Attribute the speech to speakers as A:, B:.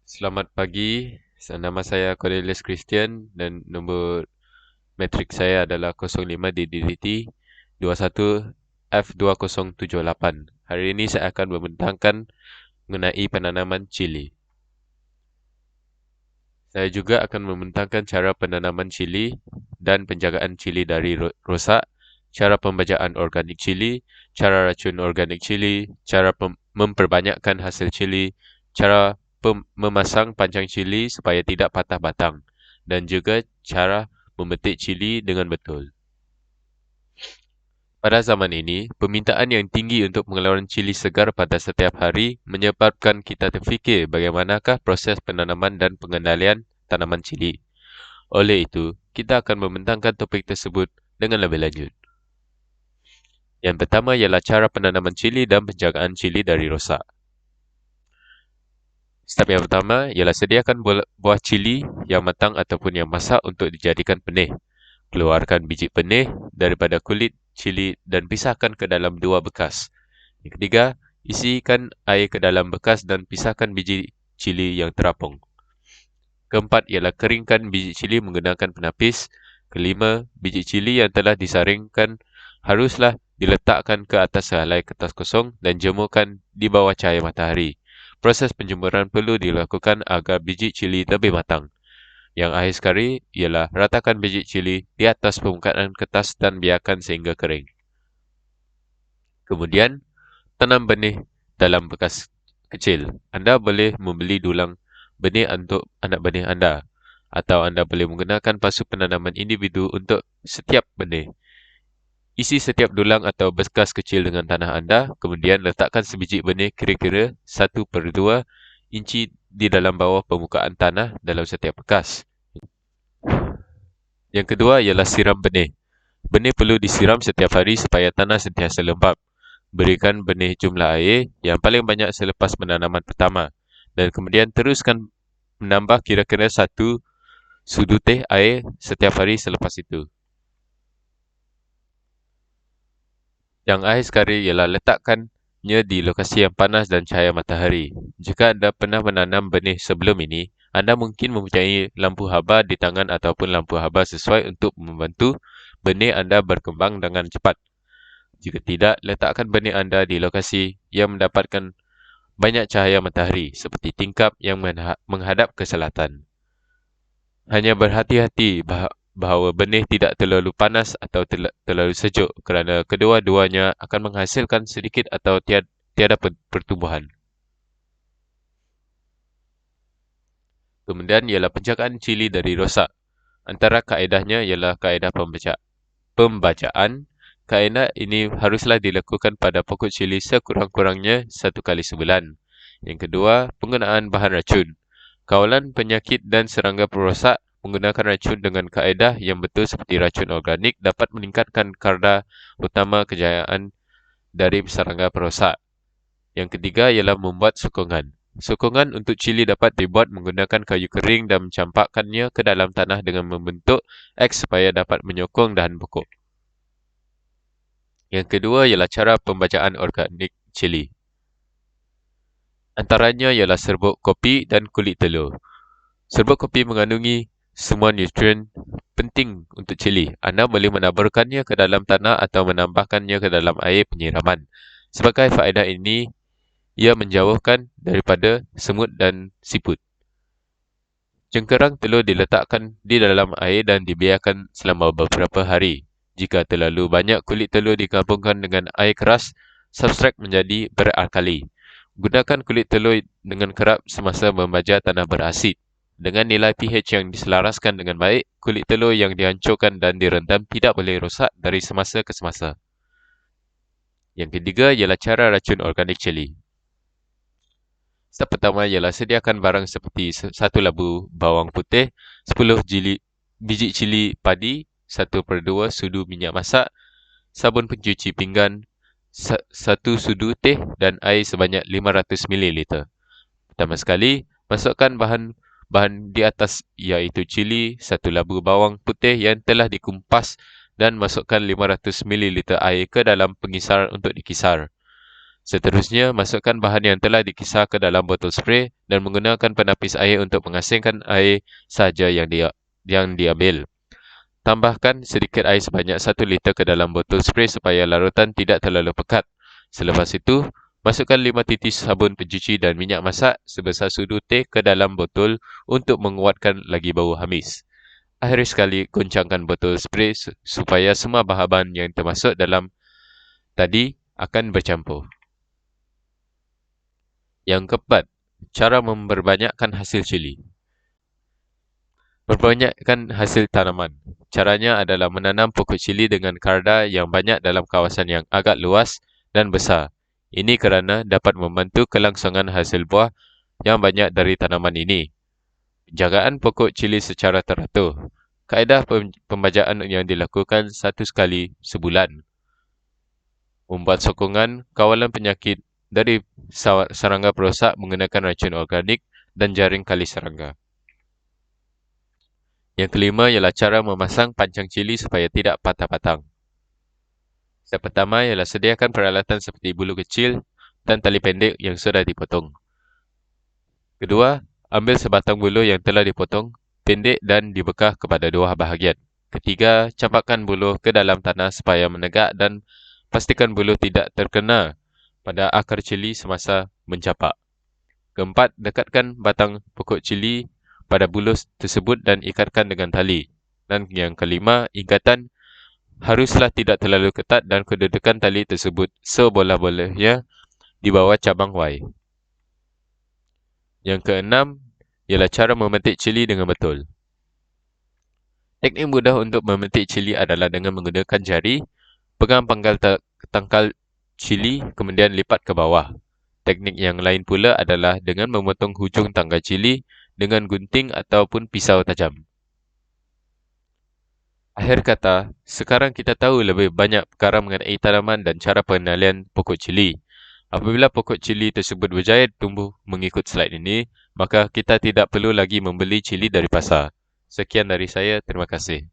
A: Selamat pagi, nama saya Cornelius Christian dan nombor metrik saya adalah 05 DDT 21 F2078. Hari ini saya akan membentangkan mengenai penanaman cili. Saya juga akan membentangkan cara penanaman cili dan penjagaan cili dari rosak, cara pembajaan organik cili, cara racun organik cili, cara memperbanyakkan hasil cili, cara memasang pancang cili supaya tidak patah batang, dan juga cara memetik cili dengan betul. Pada zaman ini, permintaan yang tinggi untuk pengeluaran cili segar pada setiap hari menyebabkan kita terfikir bagaimanakah proses penanaman dan pengendalian tanaman cili. Oleh itu, kita akan membentangkan topik tersebut dengan lebih lanjut. Yang pertama ialah cara penanaman cili dan penjagaan cili dari rosak. Step yang pertama ialah sediakan buah cili yang matang ataupun yang masak untuk dijadikan penih. Keluarkan biji penih daripada kulit cili dan pisahkan ke dalam dua bekas. Yang ketiga, isikan air ke dalam bekas dan pisahkan biji cili yang terapung. Keempat ialah keringkan biji cili menggunakan penapis. Kelima, biji cili yang telah disaringkan haruslah diletakkan ke atas sehelai kertas kosong dan jemurkan di bawah cahaya matahari. Proses penjemuran perlu dilakukan agar biji cili lebih matang. Yang akhir sekali ialah ratakan biji cili di atas permukaan kertas dan biarkan sehingga kering. Kemudian, tanam benih dalam bekas kecil. Anda boleh membeli dulang benih untuk anak benih anda, atau anda boleh menggunakan pasu penanaman individu untuk setiap benih. Isi setiap dulang atau bekas kecil dengan tanah anda, kemudian letakkan sebiji benih kira-kira 1/2 inci di dalam bawah permukaan tanah dalam setiap bekas. Yang kedua ialah siram benih. Benih perlu disiram setiap hari supaya tanah sentiasa lembap. Berikan benih jumlah air yang paling banyak selepas penanaman pertama dan kemudian teruskan menambah kira-kira 1 sudu teh air setiap hari selepas itu. Yang akhir sekali ialah letakkannya di lokasi yang panas dan cahaya matahari. Jika anda pernah menanam benih sebelum ini, anda mungkin mempunyai lampu haba di tangan ataupun lampu haba sesuai untuk membantu benih anda berkembang dengan cepat. Jika tidak, letakkan benih anda di lokasi yang mendapatkan banyak cahaya matahari seperti tingkap yang menghadap ke selatan. Hanya berhati-hati bahawa benih tidak terlalu panas atau terlalu sejuk kerana kedua-duanya akan menghasilkan sedikit atau tiada pertumbuhan. Kemudian ialah penjagaan cili dari rosak. Antara kaedahnya ialah kaedah pembajaan. Kaedah ini haruslah dilakukan pada pokok cili sekurang-kurangnya 1 kali sebulan. Yang kedua, penggunaan bahan racun. Kawalan penyakit dan serangga perosak menggunakan racun dengan kaedah yang betul seperti racun organik dapat meningkatkan kadar utama kejayaan dari serangga perosak. Yang ketiga ialah membuat sokongan. Sokongan untuk cili dapat dibuat menggunakan kayu kering dan mencampakkannya ke dalam tanah dengan membentuk X supaya dapat menyokong dahan pokok. Yang kedua ialah cara pembajaan organik cili. Antaranya ialah serbuk kopi dan kulit telur. Serbuk kopi mengandungi semua nutrien penting untuk cili. Anda boleh menaburkannya ke dalam tanah atau menambahkannya ke dalam air penyiraman. Sebagai faedah ini, ia menjauhkan daripada semut dan siput. Cengkerang telur diletakkan di dalam air dan dibiarkan selama beberapa hari. Jika terlalu banyak kulit telur digabungkan dengan air keras, substrat menjadi beralkali. Gunakan kulit telur dengan kerap semasa membaja tanah berasid. Dengan nilai pH yang diselaraskan dengan baik, kulit telur yang dihancurkan dan direndam tidak boleh rosak dari semasa ke semasa. Yang ketiga ialah cara racun organik cili. Step pertama ialah sediakan barang seperti 1 labu bawang putih, 10 biji cili padi, 1/2 sudu minyak masak, sabun pencuci pinggan, 1 sudu teh dan air sebanyak 500 ml. Pertama sekali, masukkan bahan di atas iaitu cili, 1 labu bawang putih yang telah dikumpas dan masukkan 500 ml air ke dalam pengisar untuk dikisar. Seterusnya, masukkan bahan yang telah dikisar ke dalam botol spray dan menggunakan penapis air untuk mengasingkan air sahaja yang diambil. Tambahkan sedikit air sebanyak 1 liter ke dalam botol spray supaya larutan tidak terlalu pekat. Selepas itu, masukkan 5 titis sabun pencuci dan minyak masak sebesar sudu teh ke dalam botol untuk menguatkan lagi bau hamis. Akhir sekali, goncangkan botol spray supaya semua bahan yang termasuk dalam tadi akan bercampur. Yang keempat, cara memperbanyakkan hasil cili. Memperbanyakkan hasil tanaman. Caranya adalah menanam pokok cili dengan karda yang banyak dalam kawasan yang agak luas dan besar. Ini kerana dapat membantu kelangsungan hasil buah yang banyak dari tanaman ini. Jagaan pokok cili secara teratur. Kaedah pembajaan yang dilakukan 1 kali sebulan. Membuat sokongan kawalan penyakit dari serangga perosak menggunakan racun organik dan jaring kali serangga. Yang kelima ialah cara memasang pancang cili supaya tidak patah-patang. Yang pertama ialah sediakan peralatan seperti bulu kecil dan tali pendek yang sudah dipotong. Kedua, ambil sebatang bulu yang telah dipotong, pendek dan dibekah kepada 2 bahagian. Ketiga, campakkan bulu ke dalam tanah supaya menegak dan pastikan bulu tidak terkena pada akar cili semasa mencapak. Keempat, dekatkan batang pokok cili pada bulu tersebut dan ikatkan dengan tali. Dan yang kelima, ikatan haruslah tidak terlalu ketat dan kedudukan tali tersebut sebolah-bolehnya di bawah cabang Y. Yang keenam ialah cara memetik cili dengan betul. Teknik mudah untuk memetik cili adalah dengan menggunakan jari, pegang pangkal tangkal cili kemudian lipat ke bawah. Teknik yang lain pula adalah dengan memotong hujung tangkai cili dengan gunting ataupun pisau tajam. Akhir kata, sekarang kita tahu lebih banyak perkara mengenai tanaman dan cara pengenalian pokok cili. Apabila pokok cili tersebut berjaya tumbuh mengikut slide ini, maka kita tidak perlu lagi membeli cili dari pasar. Sekian dari saya, terima kasih.